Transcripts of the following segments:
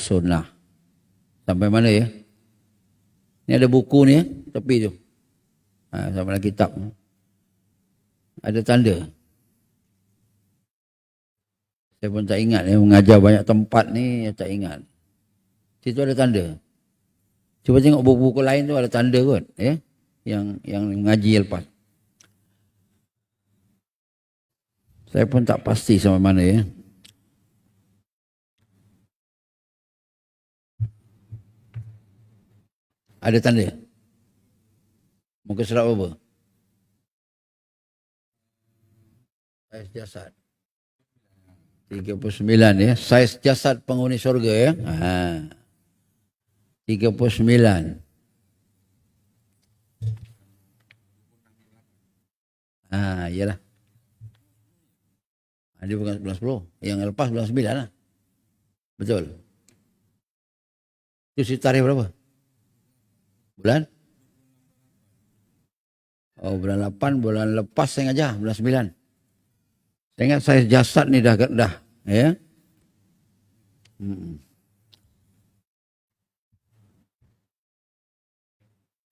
sunnah. Sampai mana ya? Ni ada buku ni ya, tepi tu. Sampai dalam kitab. Ada tanda. Saya pun tak ingat ya, mengajar banyak tempat ni tak ingat. Situ ada tanda. Cuba tengok buku-buku lain tu ada tanda kot ya. Yang mengaji lepas. Saya pun tak pasti sampai mana ya. Ada tanda. Muka surat apa? Saiz jasad. 39 ya. Saiz jasad penghuni syurga ya. 39. Iyalah. Dia bukan 11.10. Yang lepas 11.9 lah. Betul. Itu tarikh berapa? Bulan? Oh, bulan 8, bulan lepas saya ngajar, bulan 9. Saya ingat saya jasad ni dah ya.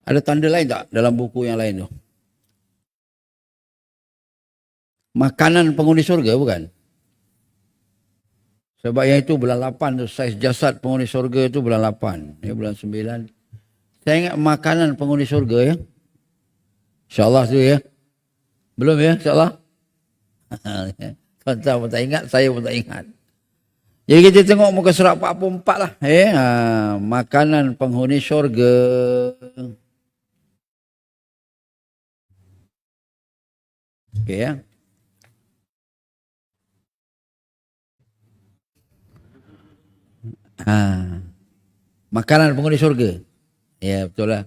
Ada tanda lain tak dalam buku yang lain tu? Makanan penghuni surga bukan? Sebab yang itu bulan 8 tu, saiz jasad penghuni surga itu bulan 8. Ya, bulan 9. Saya ingat makanan penghuni surga ya. InsyaAllah tu ya. Belum ya insyaAllah. Tuan-tuan pun tak ingat, saya pun tak ingat. Jadi kita tengok muka surat 44 lah. Makanan penghuni syurga. Okey ya. Makanan penghuni syurga. Ya betul lah.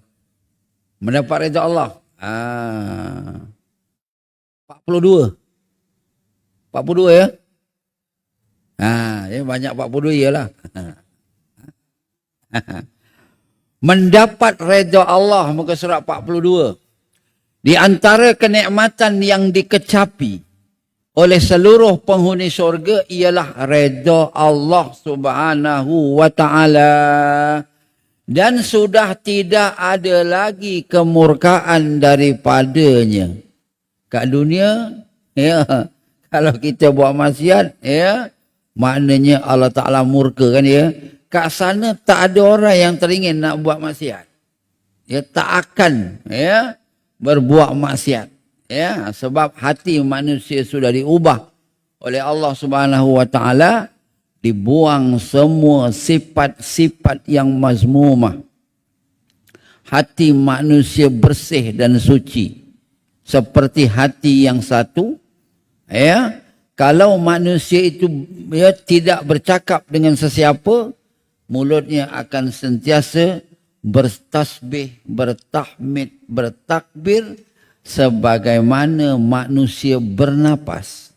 Mendapat redha Allah. 42. 42 ya. Ya banyak 42 ialah. Mendapat redha Allah, muka surat 42. Di antara kenikmatan yang dikecapi oleh seluruh penghuni syurga ialah redha Allah Subhanahu wa taala. Dan sudah tidak ada lagi kemurkaan daripadanya. Kat dunia, ya, kalau kita buat maksiat, ya, maknanya Allah Ta'ala murka kan ya. Kat sana tak ada orang yang teringin nak buat maksiat. Ya, tak akan ya berbuat maksiat. Ya, sebab hati manusia sudah diubah oleh Allah Subhanahu wa taala, dibuang semua sifat-sifat yang mazmumah. Hati manusia bersih dan suci. Seperti hati yang satu. Ya, kalau manusia itu ya, tidak bercakap dengan sesiapa, mulutnya akan sentiasa bertasbih, bertahmid, bertakbir sebagaimana manusia bernapas.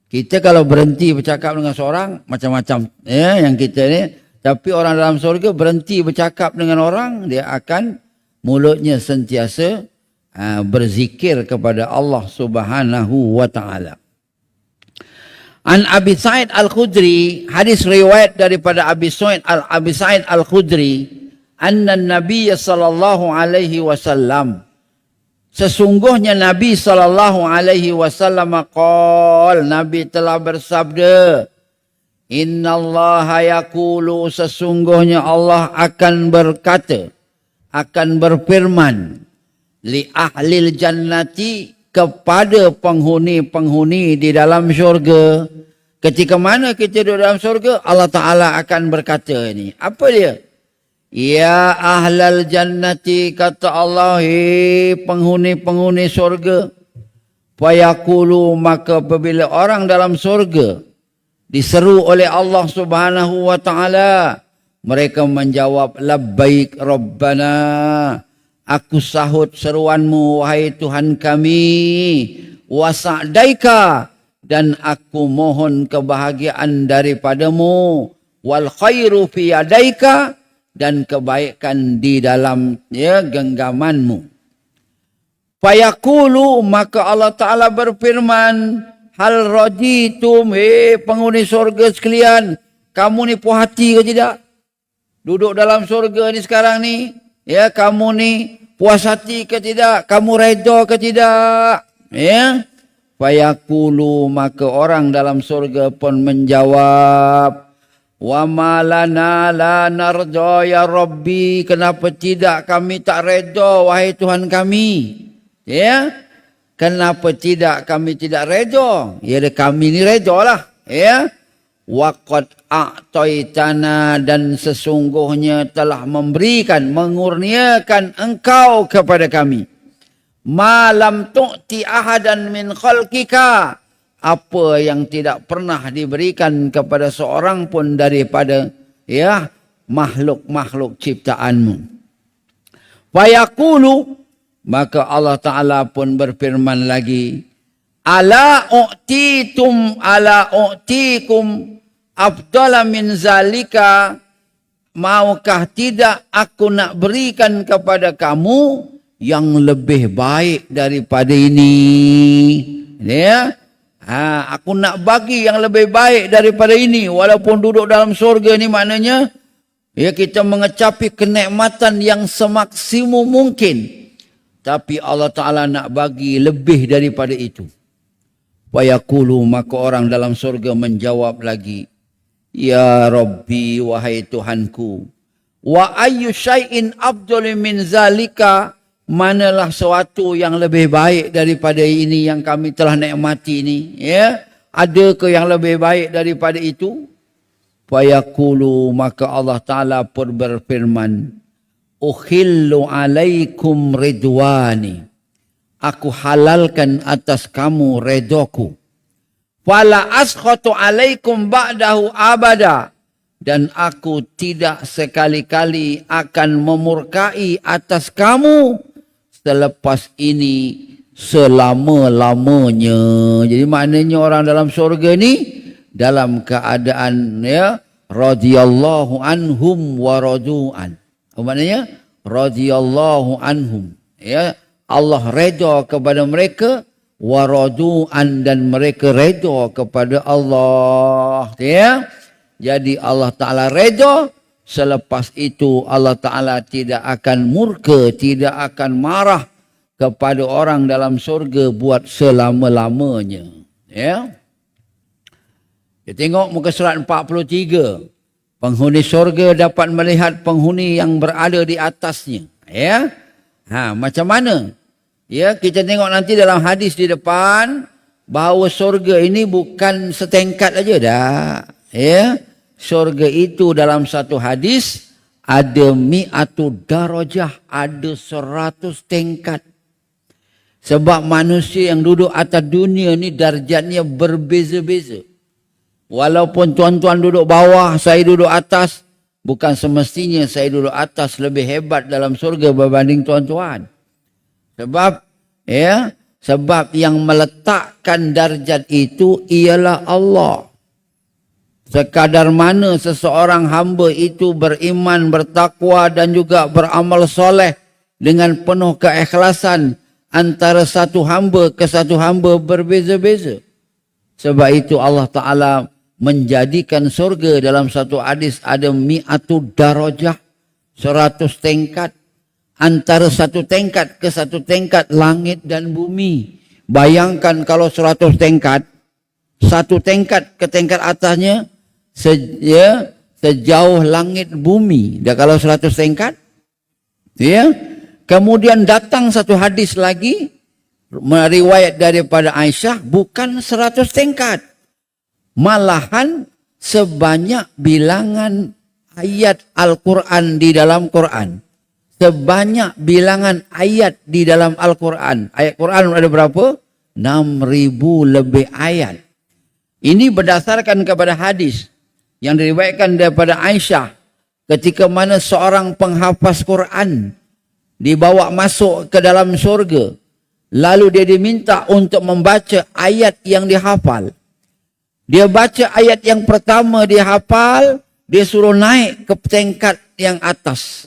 Kita kalau berhenti bercakap dengan seorang, macam-macam ya yang kita ni. Tapi orang dalam surga berhenti bercakap dengan orang, dia akan mulutnya sentiasa berzikir kepada Allah Subhanahu wa taala. An Abi Sa'id Al-Khudri, hadis riwayat daripada Abi Sa'id Al-Khudri, anna Nabi sallallahu alaihi wasallam, sesungguhnya Nabi sallallahu alaihi wasallam qol, Nabi telah bersabda, innallaha yaqulu, sesungguhnya Allah akan berkata, akan berfirman, li ahlil jannati, kepada penghuni-penghuni di dalam syurga. Ketika mana kita duduk dalam syurga, Allah Ta'ala akan berkata ini. Apa dia? Ya ahlal jannati, kata Allah, penghuni-penghuni syurga. Fayaqulu, maka apabila orang dalam syurga diseru oleh Allah Subhanahu wa taala, mereka menjawab, labbaik rabbana, aku sahut seruanmu wahai Tuhan kami, wa sa'daika, dan aku mohon kebahagiaan daripadamu, wal khairu fi yadaika, dan kebaikan di dalam ya genggamanmu. Fayaqulu, maka Allah Ta'ala berfirman, hal raditum, penghuni surga sekalian, Kamu ni puas hati ke tidak? Duduk dalam surga ni sekarang ni, ya, kamu ni puas hati ke tidak? Kamu redha ke tidak? Ya. Fayaqulu, maka orang dalam surga pun menjawab, wa ma lana la narda ya Rabbi, kenapa tidak kami tak redha wahai Tuhan kami? Ya. Kenapa tidak kami tidak redha? Ya, kami ni redhalah, ya. Waqad a'taitana, dan sesungguhnya telah memberikan, mengurniakan engkau kepada kami, ma lam tu'ti ahadan min khalqika, apa yang tidak pernah diberikan kepada seorang pun daripada, ya, makhluk-makhluk ciptaanmu. Fayaqulu, maka Allah Ta'ala pun berfirman lagi, ala u'tikum afdala min zalika, maukah tidak aku nak berikan kepada kamu yang lebih baik daripada ini? Ya, aku nak bagi yang lebih baik daripada ini. Walaupun duduk dalam surga ni maknanya, ya, kita mengecapi kenikmatan yang semaksimum mungkin, tapi Allah Ta'ala nak bagi lebih daripada itu. Fayaqulu, maka orang dalam surga menjawab lagi, ya Rabbi, wahai Tuhanku, wa ayyu syai'in afdalu min zalika, manalah sesuatu yang lebih baik daripada ini yang kami telah nikmati ini, ya, ada ke yang lebih baik daripada itu? Fayaqulu, maka Allah Ta'ala pun berfirman, ukhillu alaikum ridwani, aku halalkan atas kamu redaku, fala askhatu alaikum ba'dahu abada, dan aku tidak sekali-kali akan memurkai atas kamu selepas ini selama-lamanya. Jadi maknanya orang dalam surga ni dalam keadaan, ya, radhiyallahu anhum wa radu'an. Maknanya radhiyallahu anhum, ya, Allah redha kepada mereka, wa radu'an, dan mereka redha kepada Allah, ya. Jadi Allah Ta'ala redha, selepas itu Allah Ta'ala tidak akan murka, tidak akan marah kepada orang dalam surga buat selama-lamanya, ya. Kita tengok muka surat 43. Penghuni surga dapat melihat penghuni yang berada di atasnya, ya. Macam mana? Ya, kita tengok nanti dalam hadis di depan bahawa surga ini bukan setingkat aja dah, ya. Surga itu dalam satu hadis ada mi'atu darajah, ada 100 tingkat. Sebab manusia yang duduk atas dunia ni darjatnya berbeza-beza. Walaupun tuan-tuan duduk bawah, saya duduk atas, bukan semestinya saya duduk atas lebih hebat dalam surga berbanding tuan-tuan. Sebab, ya, sebab yang meletakkan darjat itu ialah Allah. Sekadar mana seseorang hamba itu beriman, bertakwa dan juga beramal soleh dengan penuh keikhlasan, antara satu hamba ke satu hamba berbeza-beza. Sebab itu Allah Ta'ala menjadikan surga dalam satu hadis ada mi'atu darajah, 100 tingkat. Antara satu tingkat ke satu tingkat langit dan bumi. Bayangkan kalau 100 tingkat, satu tingkat ke tingkat atasnya sejauh langit bumi. Dah kalau 100 tingkat, ya. Kemudian datang satu hadis lagi meriwayat daripada Aisyah, bukan 100 tingkat, malahan sebanyak bilangan ayat Al-Quran di dalam Quran. Sebanyak bilangan ayat di dalam Al-Quran. Ayat Quran ada berapa? 6,000 lebih ayat. Ini berdasarkan kepada hadis yang diriwayatkan daripada Aisyah, ketika mana seorang penghafaz Quran dibawa masuk ke dalam surga, lalu dia diminta untuk membaca ayat yang dihafal. Dia baca ayat yang pertama dia hafal, dia suruh naik ke tingkat yang atas.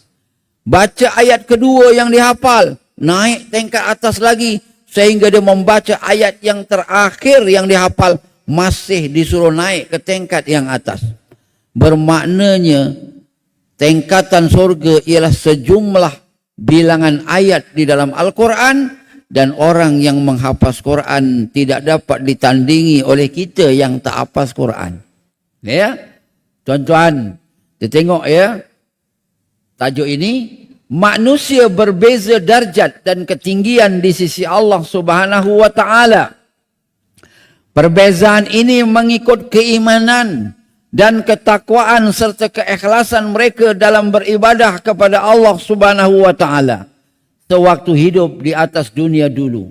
Baca ayat kedua yang dihafal, naik tingkat atas lagi, sehingga dia membaca ayat yang terakhir yang dihafal, masih disuruh naik ke tingkat yang atas. Bermaknanya tingkatan surga ialah sejumlah bilangan ayat di dalam Al-Quran, dan orang yang menghafaz Quran tidak dapat ditandingi oleh kita yang tak hafaz Quran. Ya, tuan-tuan, kita tengok ya, tajuk ini, manusia berbeza darjat dan ketinggian di sisi Allah Subhanahu wa taala. Perbezaan ini mengikut keimanan dan ketakwaan serta keikhlasan mereka dalam beribadah kepada Allah Subhanahu wa taala sewaktu hidup di atas dunia dulu.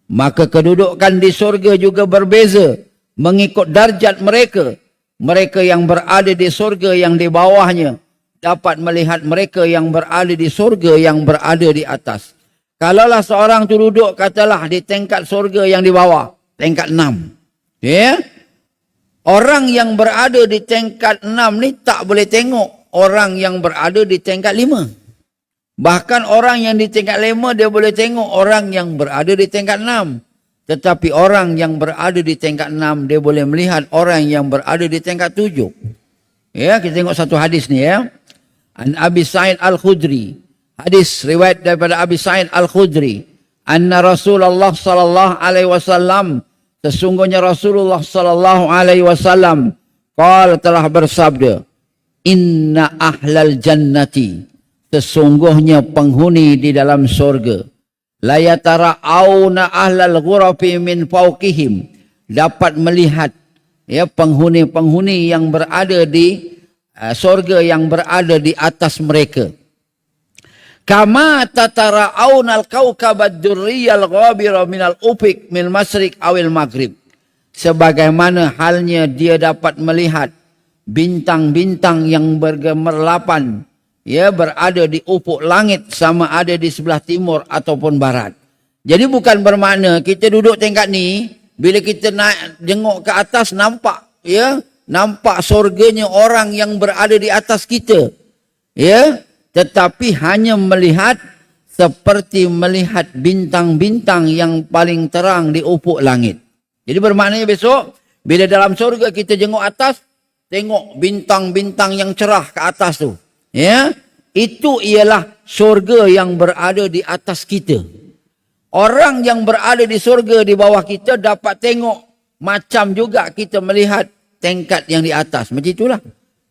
Maka kedudukan di surga juga berbeza mengikut darjat mereka. Mereka yang berada di surga yang di bawahnya dapat melihat mereka yang berada di surga yang berada di atas. Kalaulah seorang tu duduk katalah di tingkat surga yang di bawah, tingkat 6. Ya? Orang yang berada di tingkat 6 ni tak boleh tengok orang yang berada di tingkat 5. Bahkan orang yang di tingkat 5 dia boleh tengok orang yang berada di tingkat 6. Tetapi orang yang berada di tingkat 6 dia boleh melihat orang yang berada di tingkat 7. Ya, kita tengok satu hadis ni ya. An Abi Sa'id Al-Khudri. Hadis riwayat daripada Abi Sa'id Al-Khudri. Anna Rasulullah sallallahu alaihi wasallam, sesungguhnya Rasulullah sallallahu alaihi wasallam qala, telah bersabda, inna ahlal jannati, sesungguhnya penghuni di dalam surga, la yatara'auna ahlal ghurafi min fawqihim, dapat melihat ya penghuni-penghuni yang berada di surga yang berada di atas mereka. Kama tatara'auna al-kawkabad durriyal ghabira minal ufiq min masyriq awil maghrib, sebagaimana halnya dia dapat melihat bintang-bintang yang bergemerlapan ya berada di ufuk langit, sama ada di sebelah timur ataupun barat. Jadi bukan bermakna kita duduk tingkat ni, bila kita naik jenguk ke atas nampak ya, nampak surganya orang yang berada di atas kita. Ya, tetapi hanya melihat seperti melihat bintang-bintang yang paling terang di ufuk langit. Jadi bermaknanya besok bila dalam surga kita jenguk atas, tengok bintang-bintang yang cerah ke atas tu. Ya, itu ialah surga yang berada di atas kita. Orang yang berada di surga di bawah kita dapat tengok macam juga kita melihat tingkat yang di atas. Macam itulah.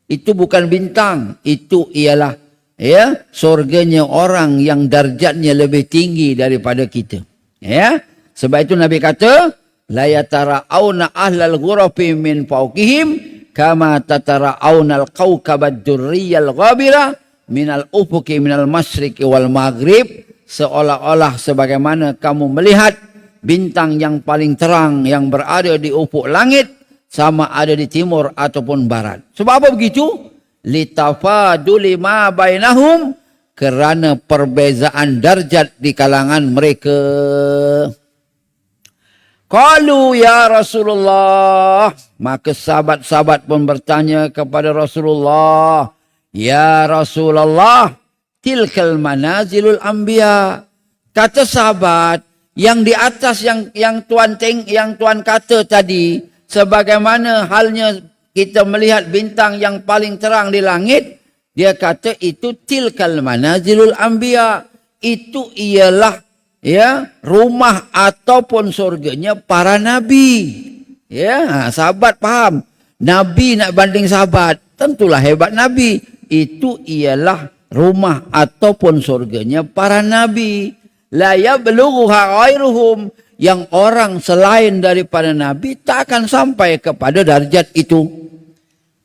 Itu bukan bintang, itu ialah ya surganya orang yang darjatnya lebih tinggi daripada kita. Ya, sebab itu Nabi kata, la yatara'auna ahlal ghurafi min fawqihim kama tatara'auna al-kawkabad durriyal ghabira minal ufuqi minal masyriqi wal maghrib, seolah-olah sebagaimana kamu melihat bintang yang paling terang yang berada di ufuk langit, sama ada di timur ataupun barat. Sebab apa begitu? Litafaduli ma bainahum, kerana perbezaan darjat di kalangan mereka. Qalu ya Rasulullah, maka sahabat-sahabat pun bertanya kepada Rasulullah, ya Rasulullah, tilkal manazilul anbiya. Kata sahabat, yang di atas yang tuan kata tadi, sebagaimana halnya kita melihat bintang yang paling terang di langit, dia kata itu tilkal manazilul anbiya, itu ialah ya rumah ataupun surganya para nabi. Ya, sahabat faham. Nabi nak banding sahabat, tentulah hebat nabi. Itu ialah rumah ataupun surganya para nabi. La yablughuha ghairuhum, yang orang selain daripada nabi tak akan sampai kepada darjat itu.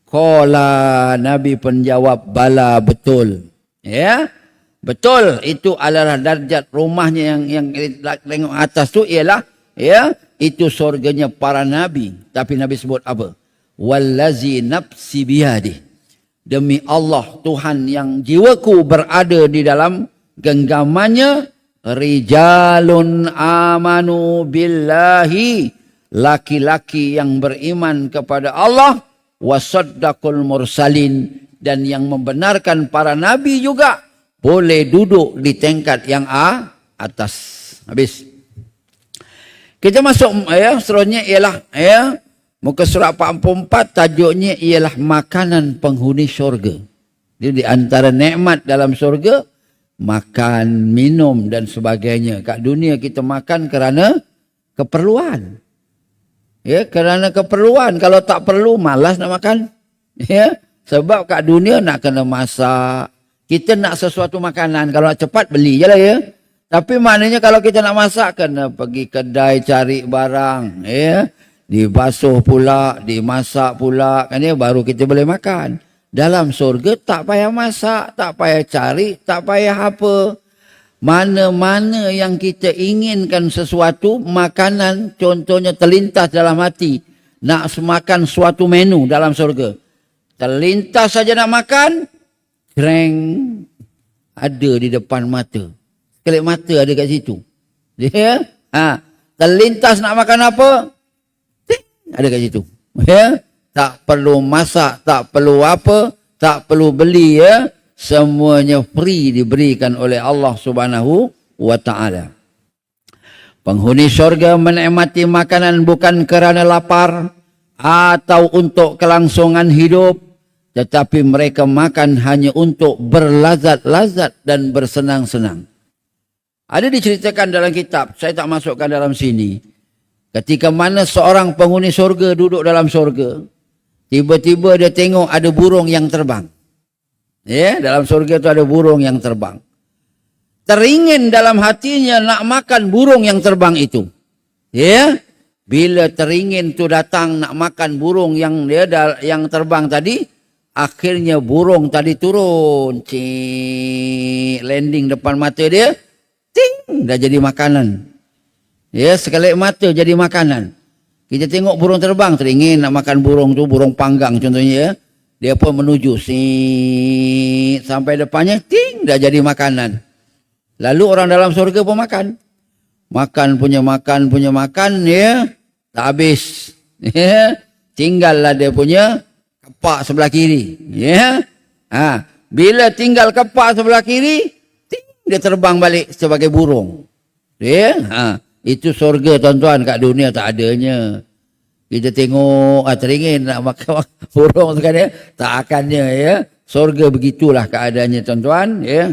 Qala, Nabi penjawab, bala, betul. Ya, betul, itu adalah darjat rumahnya yang tengok atas tu ialah ya itu surganya para nabi. Tapi Nabi sebut apa? Wallazi nafsi biyadih, demi Allah Tuhan yang jiwaku berada di dalam genggamannya, rijalun amanu billahi, laki-laki yang beriman kepada Allah, wasaddaqul mursalin, dan yang membenarkan para nabi juga boleh duduk di tingkat yang atas. Habis. Kita masuk ya, seterusnya ialah ya Muka surat 44 tajuknya ialah makanan penghuni syurga. Jadi di antara nikmat dalam syurga, makan, minum dan sebagainya. Kat dunia kita makan kerana keperluan. Ya, kerana keperluan. Kalau tak perlu, malas nak makan. Ya, sebab kat dunia nak kena masak. Kita nak sesuatu makanan. Kalau nak cepat, beli je lah ya. Tapi maknanya kalau kita nak masak, kena pergi kedai cari barang. Ya, dibasuh pula, dimasak pula. Kan ya, baru kita boleh makan. Dalam surga tak payah masak, tak payah cari, tak payah apa. Mana-mana yang kita inginkan sesuatu, makanan contohnya terlintas dalam hati. Nak makan suatu menu dalam surga. Terlintas saja nak makan, kreng, ada di depan mata. Kelip mata ada kat situ. Ya? Terlintas nak makan apa? Ada kat situ. Ya? Tak perlu masak, tak perlu apa, tak perlu beli ya. Semuanya free diberikan oleh Allah Subhanahu wa taala. Penghuni syurga menikmati makanan bukan kerana lapar atau untuk kelangsungan hidup, tetapi mereka makan hanya untuk berlazat-lazat dan bersenang-senang. Ada diceritakan dalam kitab, saya tak masukkan dalam sini. Ketika mana seorang penghuni syurga duduk dalam syurga, tiba-tiba dia tengok ada burung yang terbang. Ya, dalam surga itu ada burung yang terbang. Teringin dalam hatinya nak makan burung yang terbang itu. Ya, bila teringin tu datang nak makan burung yang terbang tadi, akhirnya burung tadi turun, landing depan mata dia, ting, dah jadi makanan. Ya, sekali mata jadi makanan. Kita tengok burung terbang, teringin nak makan burung tu, burung panggang contohnya ya. Dia pun menuju sampai depannya, ting, dah jadi makanan. Lalu orang dalam surga pun makan. Makan punya makan, ya, tak habis. Ya, tinggallah dia punya kepak sebelah kiri. Ya, bila tinggal kepak sebelah kiri, ting, dia terbang balik sebagai burung. Ya, itu surga tuan-tuan, kat dunia tak adanya. Kita tengok teringin nak makan burung sekali, tak akannya ya. Surga begitulah keadaannya tuan-tuan ya.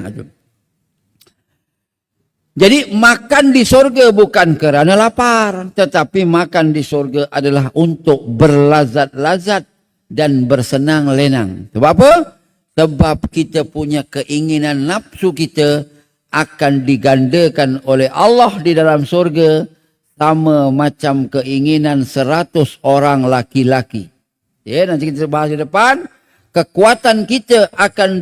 Jadi makan di surga bukan kerana lapar, tetapi makan di surga adalah untuk berlazat-lazat dan bersenang lenang. Sebab apa? Sebab kita punya keinginan nafsu kita akan digandakan oleh Allah di dalam surga, sama macam keinginan 100 orang laki-laki. Ya, nanti kita bahas di depan. Kekuatan kita akan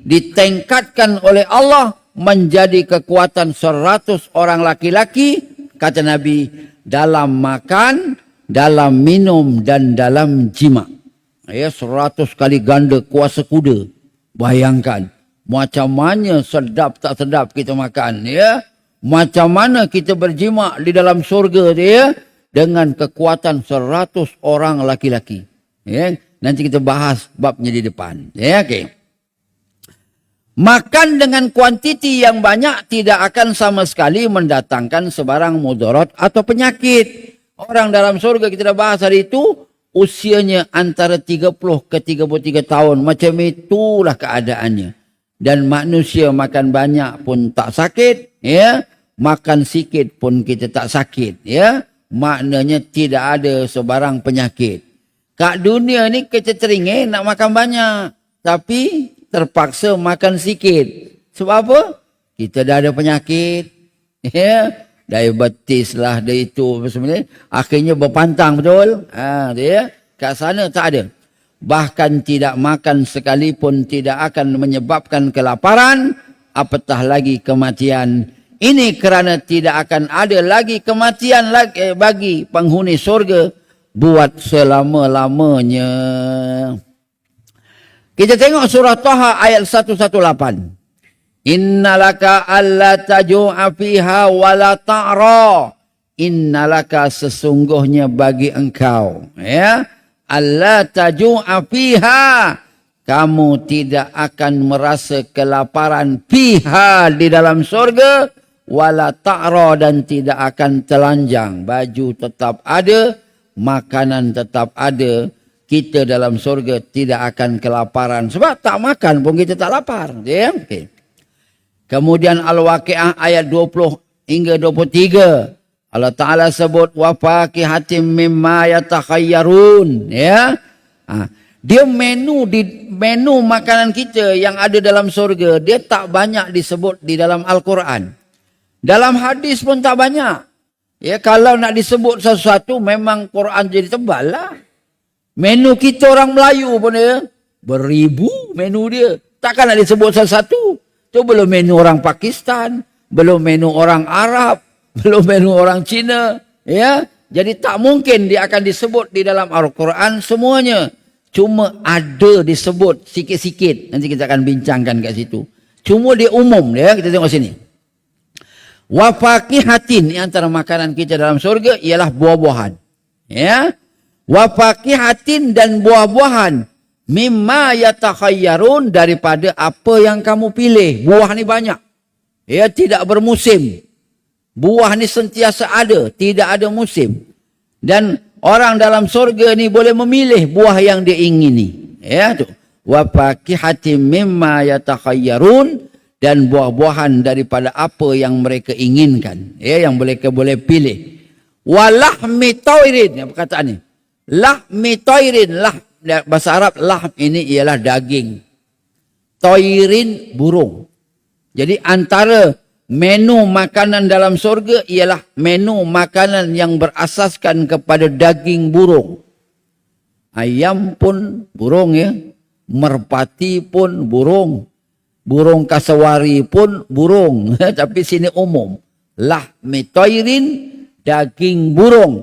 ditingkatkan oleh Allah menjadi kekuatan 100 orang laki-laki, kata Nabi, dalam makan, dalam minum dan dalam jima. Ya, 100 kali ganda kuasa kuda. Bayangkan macam mana sedap tak sedap kita makan, ya. Macam mana kita berjima di dalam surga dia dengan kekuatan 100 orang laki-laki. Ya, nanti kita bahas babnya di depan. Ya, okey. Makan dengan kuantiti yang banyak tidak akan sama sekali mendatangkan sebarang mudarat atau penyakit. Orang dalam surga kita dah bahas hari itu, usianya antara 30 ke 33 tahun. Macam itulah keadaannya. Dan manusia makan banyak pun tak sakit, ya. Makan sikit pun kita tak sakit, ya. Maknanya tidak ada sebarang penyakit. Kat dunia ni kita teringin nak makan banyak, tapi terpaksa makan sikit. Sebab apa? Kita dah ada penyakit, ya. Diabetes lah, dia itu sebenarnya. Akhirnya berpantang betul. Dia kat sana tak ada. Bahkan tidak makan sekalipun tidak akan menyebabkan kelaparan, apatah lagi kematian. Ini kerana tidak akan ada lagi kematian lagi bagi penghuni surga buat selama-lamanya. Kita tengok surah Taha ayat 118. Innalaka alla taju'a fiha wala ta'ra. Innalaka sesungguhnya bagi engkau, ya, alla taju'a fiha, kamu tidak akan merasa kelaparan fiha di dalam surga, wala ta'ra dan tidak akan telanjang. Baju tetap ada, makanan tetap ada. Kita dalam surga tidak akan kelaparan. Sebab tak makan pun kita tak lapar. Ya? Okay. Kemudian Al-Waqi'ah ayat 20 hingga 23. Allah Ta'ala sebut wa faqihatin mimma yatakhayyarun. Ya. Dia menu makanan kita yang ada dalam surga, dia tak banyak disebut di dalam Al-Quran. Dalam hadis pun tak banyak. Ya, kalau nak disebut sesuatu memang Quran jadi tebal lah. Menu kita orang Melayu pun dia beribu menu dia. Takkan nak disebut satu-satu. Tu belum menu orang Pakistan, belum menu orang Arab, belum menu orang Cina. Ya, jadi tak mungkin dia akan disebut di dalam Al-Quran semuanya. Cuma ada disebut sikit-sikit. Nanti kita akan bincangkan kat situ. Cuma dia umum ya. Kita tengok sini. Wa faqihatin, antara makanan kita dalam surga ialah buah-buahan. Ya. Wa faqihatin dan buah-buahan mimma yatakhayyarun, daripada apa yang kamu pilih. Buah ni banyak. Ya, tidak bermusim. Buah ni sentiasa ada, tidak ada musim. Dan orang dalam surga ni boleh memilih buah yang dia ingini. Ya tu. Wa faqihatin mimma yatakhayyarun, dan buah-buahan daripada apa yang mereka inginkan. Ya, yang mereka boleh pilih. Wa lahmi tairin, perkataan ni. Lahmi tairin, bahasa Arab lahm ini ialah daging. Tairin burung. Jadi antara menu makanan dalam surga ialah menu makanan yang berasaskan kepada daging burung. Ayam pun burung ya. Merpati pun burung. Burung kasawari pun burung. Tapi sini umum. Lahmi tairin, daging burung.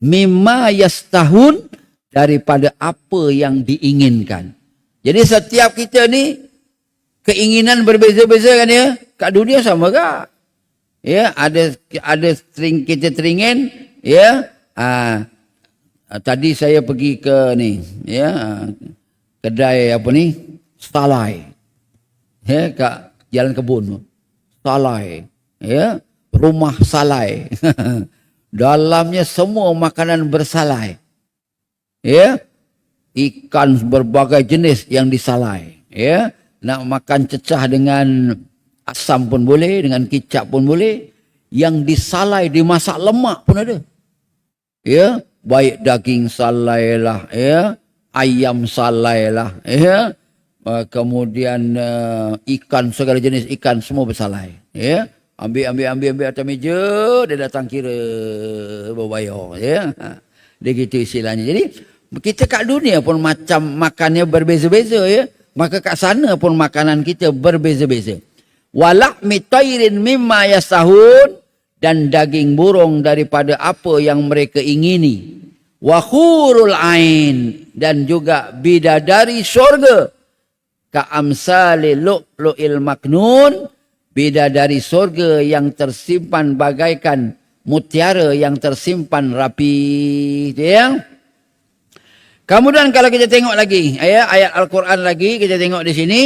Mimma yastahun, daripada apa yang diinginkan. Jadi setiap kita ni keinginan berbeza-beza kan ya. Kat dunia sama ke? Ya, ada kita teringin ya. Tadi saya pergi ke ni ya, kedai apa ni? Salai. Ya, kat Jalan Kebun. Salai. Ya, rumah salai. Dalamnya semua makanan bersalai. Ya. Ikan berbagai jenis yang disalai. Ya. Nak makan cecah dengan asam pun boleh, dengan kicap pun boleh. Yang disalai, dimasak lemak pun ada. Ya, baik daging salai lah, ya, ayam salai lah, ya. Kemudian ikan, segala jenis ikan semua bersalai. Ya. Ambil atas meja, dia datang kira berbayar. Ya. Dia gitu istilahnya. Jadi kita kat dunia pun macam makannya berbeza-beza ya. Maka kat sana pun makanan kita berbeza-beza. Walahmi tairin mimma yasahun, dan daging burung daripada apa yang mereka ingini. Wa hurul ain, dan juga bidadari syurga. Ka amsali lu'lu'il maknun, bidadari surga yang tersimpan bagaikan mutiara yang tersimpan rapi. Ya. Kemudian kalau kita tengok lagi ayat Al-Quran lagi, kita tengok di sini,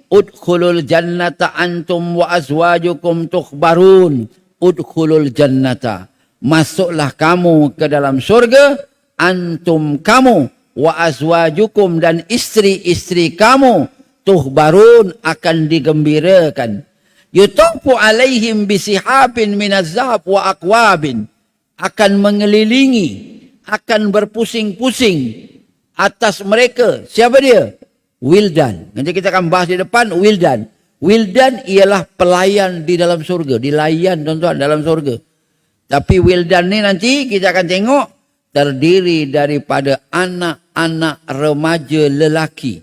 udkhulul jannata antum wa azwajukum tukhbarun. Udkhulul jannata, masuklah kamu ke dalam surga, antum kamu, wa azwajukum, dan istri-istri kamu, tukhbarun, akan digembirakan. Yutafu alaihim bisihabin minaz zahab wa akwabin, akan mengelilingi, akan berpusing-pusing atas mereka. Siapa dia? Wildan. Nanti kita akan bahas di depan Wildan. Wildan ialah pelayan di dalam surga, dilayan tuan-tuan dalam surga. Tapi Wildan ni nanti kita akan tengok terdiri daripada anak-anak remaja lelaki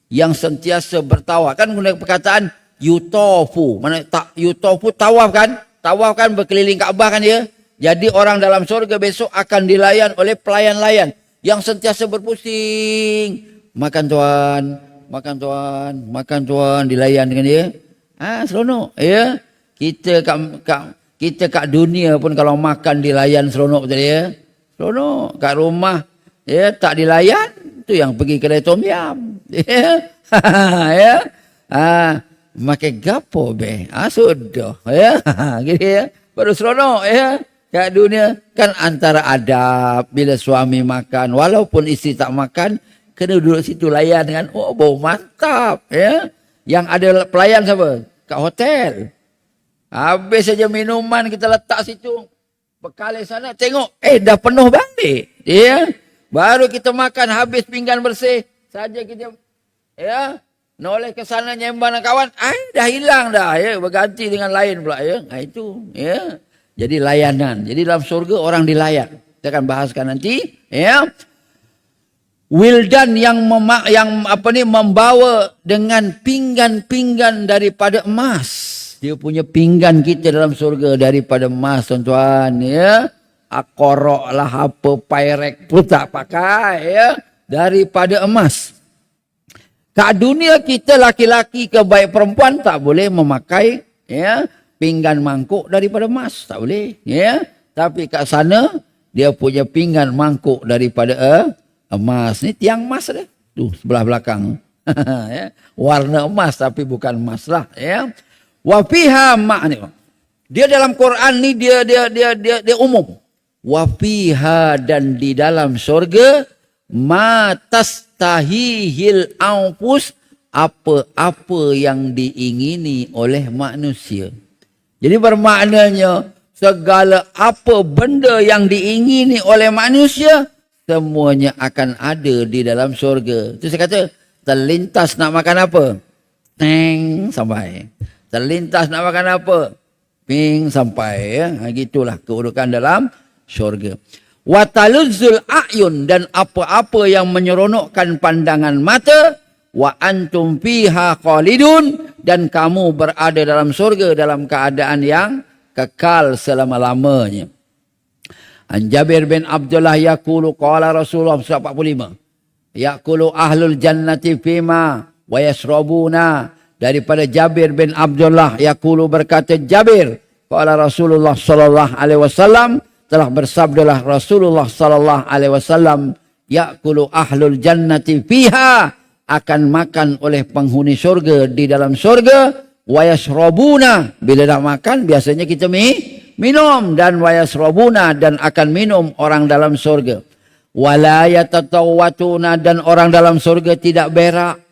yang sentiasa bertawaf. Kan guna perkataan yutofu. Mana tak yutofu, tawaf kan? Tawaf kan berkeliling Kaabah kan dia. Jadi orang dalam surga besok akan dilayan oleh pelayan-layan yang sentiasa berpusing. Makan tuan, makan tuan, makan tuan, dilayan dengan dia. Seronok ya. Kita kat dunia pun kalau makan dilayan seronok betul ya. Seronok. Kat rumah ya tak dilayan, tu yang pergi kedai tom yam. Ya. Ya. Makai gapo be? Sudah ya. Gitu ya. Baru seronok ya. Kat dunia kan antara adab bila suami makan, walaupun isteri tak makan, kena duduk situ layan dengan bau mantap, ya. Yang ada pelayan siapa? Kat hotel. Habis saja minuman kita letak situ. Bekal sana tengok, dah penuh balik. Ya. Baru kita makan habis pinggan bersih, saja kita ya noleh ke sana nyembang dengan kawan, dah hilang dah, ya, berganti dengan lain pula, ya. Itu, ya. Jadi layanan. Jadi dalam surga orang dilayan. Kita akan bahaskan nanti, ya. Wildan yang membawa dengan pinggan-pinggan daripada emas. Dia punya pinggan kita dalam surga daripada emas, tuan-tuan, ya. Akorok lah apa, pairek pun tak pakai, ya. Daripada emas. Kat dunia kita laki-laki ke baik perempuan tak boleh memakai, ya, pinggan mangkuk daripada emas, tak boleh, ya. Tapi kat sana dia punya pinggan mangkuk daripada emas. Ni tiang emas dia. Tu sebelah belakang. Ya. Warna emas tapi bukan emas lah, ya. Wa fiha ni. Dia dalam Quran ni dia umum. Wa fiha, dan di dalam surga, ma tastahihil anfus, apa-apa yang diingini oleh manusia. Jadi bermaknanya segala apa benda yang diingini oleh manusia semuanya akan ada di dalam surga. Itu saya kata terlintas nak makan apa? Teng sampai. Terlintas nak makan apa? Ping sampai, ya. Gitulah kedudukan dalam surga. Wa taluzzul a'yun, dan apa-apa yang menyeronokkan pandangan mata. Wa antum fiha khalidun, dan kamu berada dalam surga dalam keadaan yang kekal selama-lamanya. An Jabir bin Abdullah yaqulu qala Rasulullah 45. Yaqulu ahlul jannati fima wa yashrabuna. Daripada Jabir bin Abdullah yaqulu, berkata Jabir, qala Rasulullah sallallahu alaihi wasallam, telah bersabdalah Rasulullah sallallahu alaihi wasallam, yaqulu ahlul jannati fiha, akan makan oleh penghuni surga di dalam surga, wa yashrabuna, bila dah makan biasanya kita minum, dan wa yashrabuna, dan akan minum orang dalam surga. Wala yatatawatuna, dan orang dalam surga tidak berak.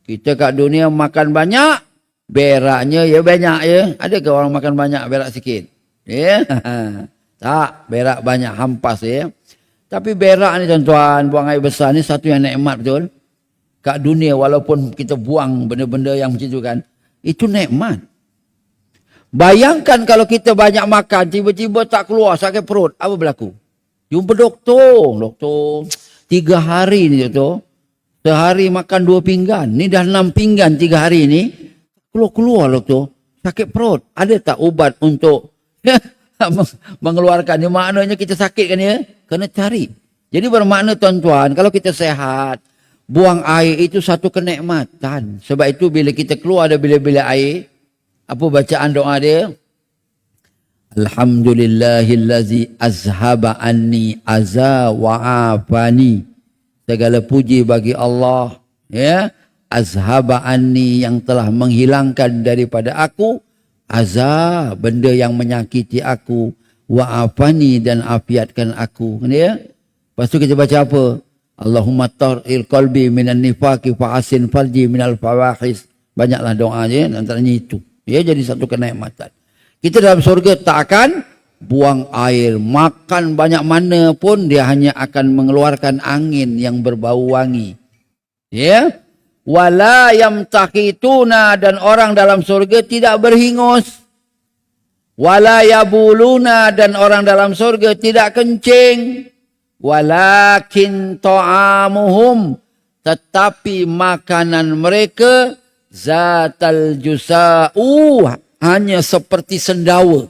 Kita kat dunia makan banyak, beraknya ya banyak, ya. Adakah orang makan banyak berak sikit? Ya. Tak, berak banyak, hampas, ya. Tapi berak ni tuan-tuan, buang air besar ni satu yang nikmat betul. Kat dunia walaupun kita buang benda-benda yang macam tu kan, itu nikmat. Bayangkan kalau kita banyak makan, tiba-tiba tak keluar, sakit perut, apa berlaku? Jumpa doktor, 3 hari ni doktor, sehari makan 2 pinggan, ni dah 6 pinggan 3 hari ni, keluar doktor, sakit perut, ada tak ubat untuk mengeluarkan? Maknanya kita sakit kan, ya, kena cari. Jadi bermakna tuan-tuan, kalau kita sehat, buang air itu satu kenikmatan. Sebab itu bila kita keluar ada bila-bila air, apa bacaan doa dia? Alhamdulillahillazi azhaba anni aza wa afani. Segala puji bagi Allah, ya, azhaba anni, yang telah menghilangkan daripada aku aza, benda yang menyakiti aku, wa afani, dan afiatkan aku, ya. Lepas tu kita baca apa? Allahumma tahhir qalbi minan nifaqi fa asin farji minal fawahis. Banyaklah doa dia, antaranya itu. Ya, jadi satu kenikmatan. Kita dalam surga tak akan buang air, makan banyak mana pun dia hanya akan mengeluarkan angin yang berbau wangi. Ya. Wala yamtaqituna, dan orang dalam surga tidak berhingus. Wala yabuluna, dan orang dalam surga tidak kencing. Walakin ta'amuhum, tetapi makanan mereka zatal jusa'u, hanya seperti sendawa.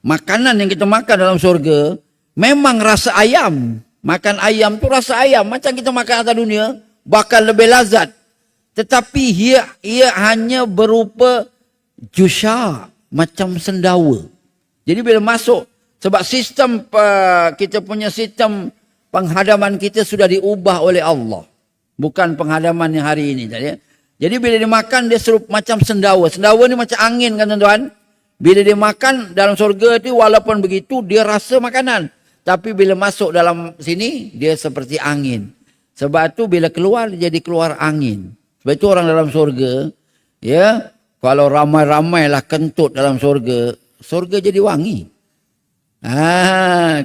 Makanan yang kita makan dalam surga memang rasa ayam. Makan ayam tu rasa ayam macam kita makan atas dunia, bakal lebih lazat. Tetapi ia hanya berupa jusha, macam sendawa. Jadi bila masuk, sebab sistem kita punya sistem penghadaman kita sudah diubah oleh Allah. Bukan penghadaman yang hari ini. Jadi bila dimakan dia serupa macam sendawa. Sendawa ni macam angin kan tuan-tuan. Bila dia makan dalam surga itu walaupun begitu dia rasa makanan. Tapi bila masuk dalam sini dia seperti angin. Sebab tu bila keluar dia jadi keluar angin. Sebab itu orang dalam surga, ya, kalau ramai-ramailah kentut dalam surga, surga jadi wangi.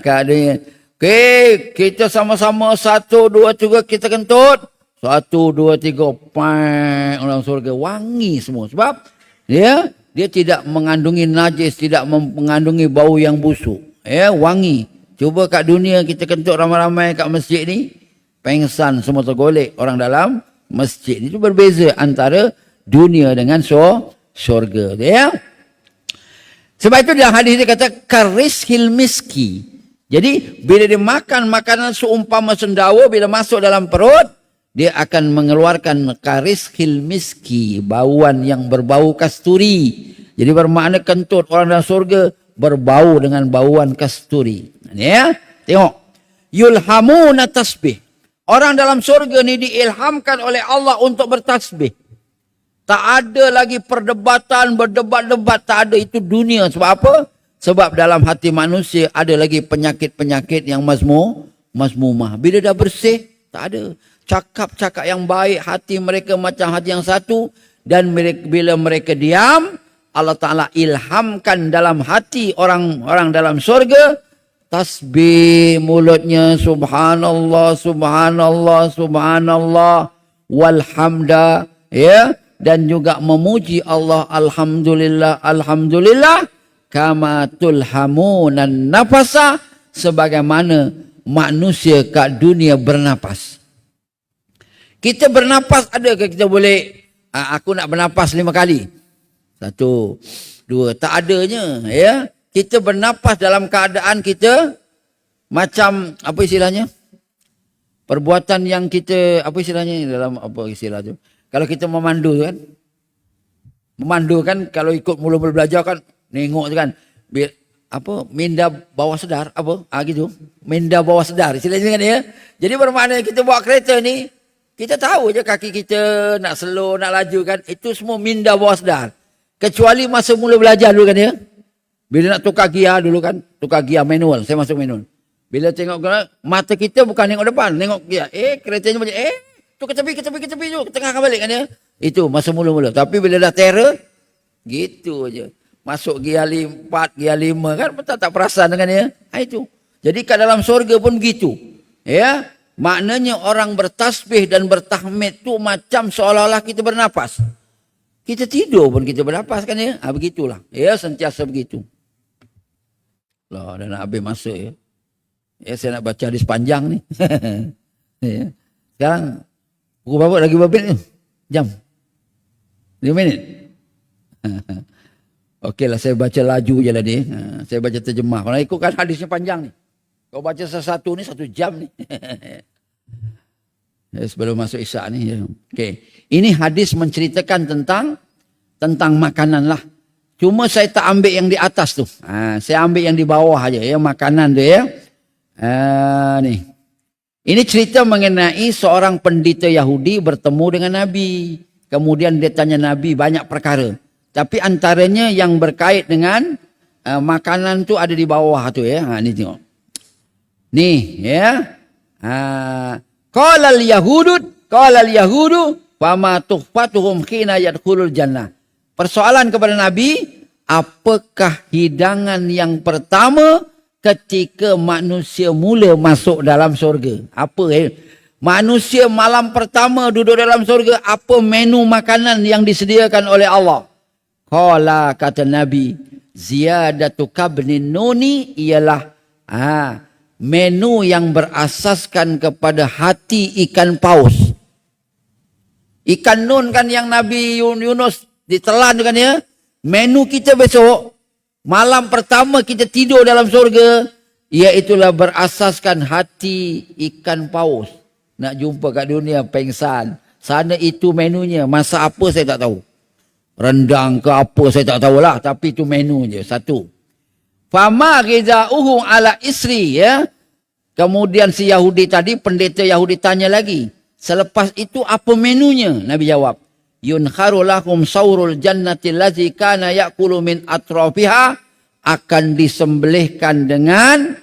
Keadaan. Okey, kita sama-sama 1, 2, 3 kita kentut. 1, 2, 3 pang dalam surga wangi semua. Sebab dia tidak mengandungi najis, tidak mengandungi bau yang busuk. Ya, wangi. Cuba kat dunia kita kentut ramai-ramai kat masjid ni, pengsan semua tergolek orang dalam masjid. Itu berbeza antara dunia dengan syurga. Ya. Sebab itu dalam hadis dia kata karishil miski. Jadi bila dia makan makanan seumpama sendawa, bila masuk dalam perut dia akan mengeluarkan karishil miski, bauan yang berbau kasturi. Jadi bermakna kentut orang dalam surga berbau dengan bauan kasturi. Ya, tengok. Yulhamuna tasbih. Orang dalam surga ni diilhamkan oleh Allah untuk bertasbih. Tak ada lagi perdebatan, berdebat-debat, tak ada. Itu dunia. Sebab apa? Sebab dalam hati manusia ada lagi penyakit-penyakit yang mazmumah. Bila dah bersih, tak ada. Cakap-cakap yang baik, hati mereka macam hati yang satu. Dan bila mereka diam, Allah Ta'ala ilhamkan dalam hati orang-orang dalam surga. Tasbih mulutnya, subhanallah, subhanallah, subhanallah, walhamda, ya. Dan juga memuji Allah, alhamdulillah, alhamdulillah. Kama tulhamunan nafasa, sebagaimana manusia kat dunia bernapas. Kita bernapas adakah kita boleh, aku nak bernapas 5 kali. 1, 2, tak adanya. Ya. Kita bernapas dalam keadaan kita macam, apa istilahnya? Perbuatan yang kita, apa istilahnya dalam apa istilah tu? Kalau kita memandu tu kan. Memandu kan kalau ikut mula-mula belajar kan, nengok tu kan. Apa minda bawah sedar, apa? Gitu. Minda bawah sedar. Istilahnya kan ya. Jadi bermakna kita bawa kereta ni, kita tahu je kaki kita nak slow, nak laju kan. Itu semua minda bawah sedar. Kecuali masa mula belajar dulu kan ya. Bila nak tukar gear dulu kan. Tukar gear manual. Saya masuk manual. Bila tengok mata kita bukan tengok depan. Tengok gear. Keretanya macam tu ke tepi tu. Tengahkan balik kan ya. Itu masa mula-mula. Tapi bila dah terror. Gitu je. Masuk gear 4, gear 5 kan. Tak perasan dengan dia. Itu. Jadi kat dalam surga pun begitu. Ya. Maknanya orang bertasbih dan bertahmid tu macam seolah-olah kita bernapas. Kita tidur pun kita bernapas kan ya. Begitulah. Ya, sentiasa begitu. Lah, dah nak habis masa ya. Ya, saya nak baca hadis panjang ni. Ya. Sekarang, pukul berapa lagi berapa ni? Jam? 5 minit? Okeylah, saya baca laju je lah ni. Saya baca terjemah. Kalau ikutkan hadisnya panjang ni. Kau baca satu ni 1 jam ni. Ya, sebelum masuk Isyak ni. Ya. Okey. Ini hadis menceritakan tentang makanan lah. Cuma saya tak ambil yang di atas tu. Saya ambil yang di bawah aja ya, makanan tu ya. Ni. Ini cerita mengenai seorang pendeta Yahudi bertemu dengan Nabi. Kemudian dia tanya Nabi banyak perkara. Tapi antaranya yang berkait dengan makanan tu ada di bawah tu ya. Ni tengok. Ni ya. Qala al-yahudu fama tuhfatuhum khina yadkhulul jannah. Persoalan kepada Nabi, apakah hidangan yang pertama ketika manusia mula masuk dalam surga? Apa manusia malam pertama duduk dalam surga, apa menu makanan yang disediakan oleh Allah? Qala, kata Nabi, ziyadatu kabnin nuni ialah menu yang berasaskan kepada hati ikan paus. Ikan nun kan yang Nabi Yunus ditelan kan ya. Menu kita besok, malam pertama kita tidur dalam surga, iaitulah berasaskan hati ikan paus. Nak jumpa kat dunia pengsan. Sana itu menunya. Masa apa saya tak tahu. Rendang ke apa saya tak tahulah. Tapi itu menu je. 1. Fama ghizauhu ala isri ya. Kemudian si Yahudi tadi, pendeta Yahudi tanya lagi. Selepas itu apa menunya? Nabi jawab. Yunkharu lahum saurul jannati allazi kana ya'kulu min atrafiha, akan disembelihkan dengan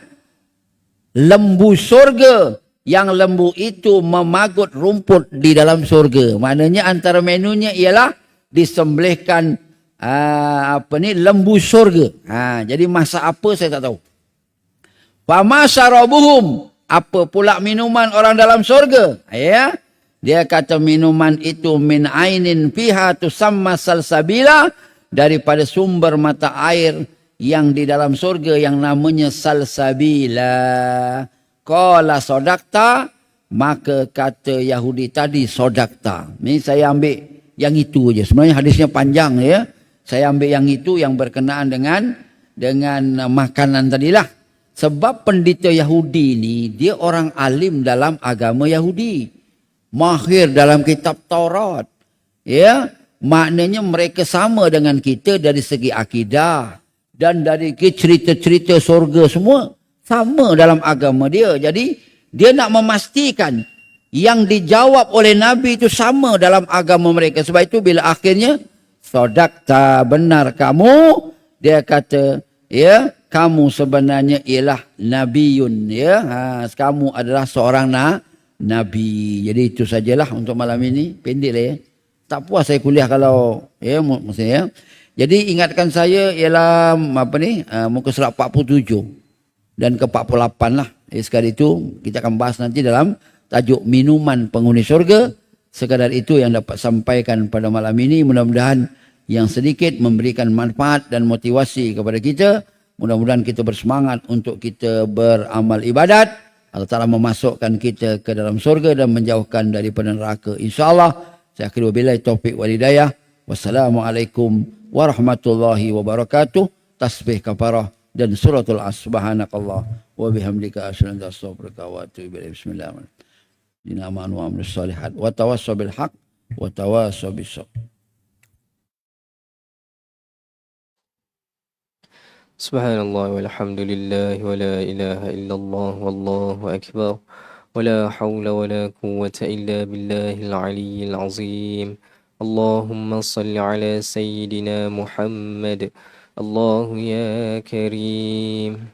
lembu surga, yang lembu itu memagut rumput di dalam surga. Maknanya antara menunya ialah disembelihkan lembu surga. Jadi masa apa saya tak tahu. Fama syarabuhum, apa pula minuman orang dalam surga? Ya, dia kata minuman itu min ainin fiha tusamma salsabila, daripada sumber mata air yang di dalam surga yang namanya salsabila. Qala sodakta, maka kata Yahudi tadi sodakta. Ni saya ambil yang itu aja. Sebenarnya hadisnya panjang ya. Saya ambil yang itu yang berkenaan dengan makanan tadilah. Sebab pendeta Yahudi ni dia orang alim dalam agama Yahudi. Mahir dalam kitab Taurat. Ya, maknanya mereka sama dengan kita dari segi akidah dan dari cerita-cerita surga semua sama dalam agama dia. Jadi dia nak memastikan yang dijawab oleh Nabi itu sama dalam agama mereka. Sebab itu bila akhirnya sodakta, benar kamu, dia kata ya, kamu sebenarnya ialah nabiyun ya. Kamu adalah seorang nabi. Jadi itu sajalah untuk malam ini. Pendek lah ya. Tak puas saya kuliah kalau ya maksudnya ya. Jadi ingatkan saya ialah muka surat 47 dan ke 48 lah. Sekali itu kita akan bahas nanti dalam tajuk minuman penghuni syurga. Sekadar itu yang dapat sampaikan pada malam ini. Mudah-mudahan yang sedikit memberikan manfaat dan motivasi kepada kita. Mudah-mudahan kita bersemangat untuk kita beramal ibadat. Allah Ta'ala memasukkan kita ke dalam surga dan menjauhkan daripada neraka. InsyaAllah. Saya akhiri wabillahi taufiq wal hidayah. Wassalamualaikum warahmatullahi wabarakatuh. Tasbih kafarah dan suratul Subhanakallah wa bihamdika asyhadu an la ilaha illa anta astaghfiruka wa atubu ilaik. Bismillahirrahmanirrahim. Dinamanu wa amrus salihat wa tawassaw bil haq wa tawassaw bis sabr. Subhanallah walhamdulillah wa la ilaha illallah wallahu akbar wa la hawla wa la quwwata illa billahil aliyyil azim. Allahumma salli ala sayyidina Muhammad. Allahu ya karim.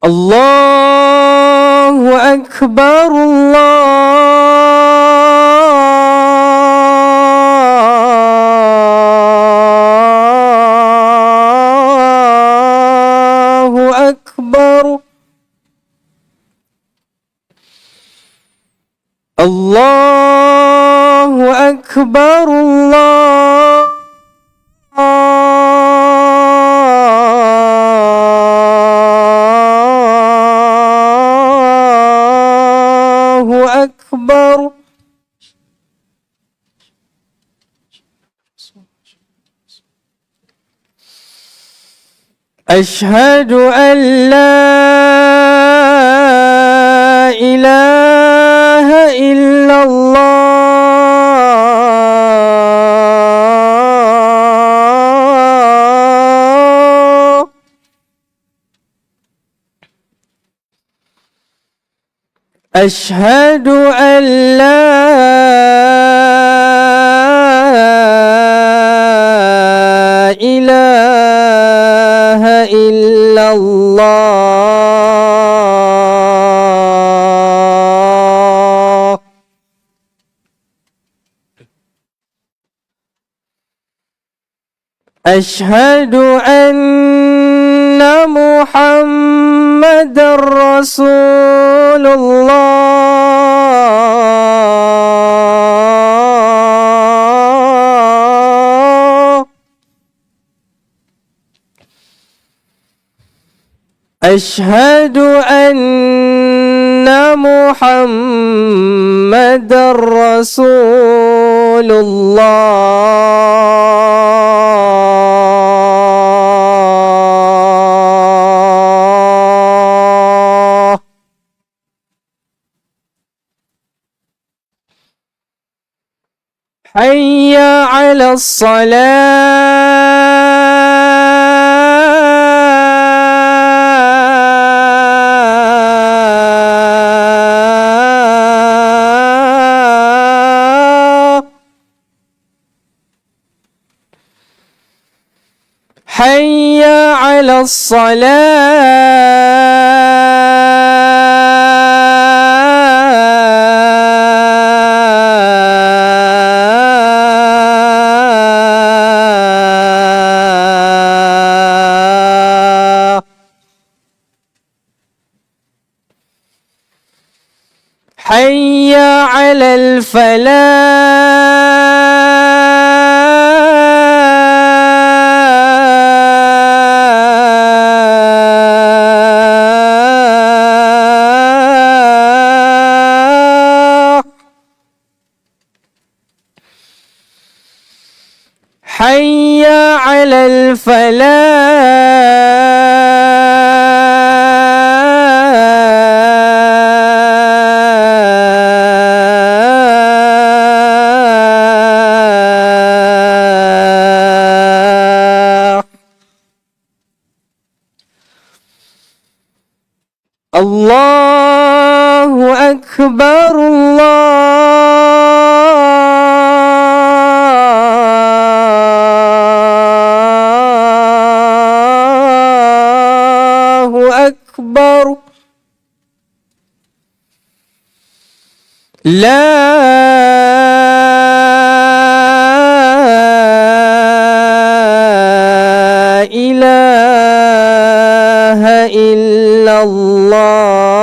Allahu akbar, Allahu akbar. Allahu akbar, Allahu akbar. Ashhadu an la ilaha illallah. Ashhadu an la ilaha illallah. Ashhadu anna Muhammadar Rasulullah. Ashhadu anna Muhammadar Rasulullah. Hayya 'ala salat. الصلاة حي على الفلاح حي على الفلاح الله أكبر الله أكبر لا إله إلا الله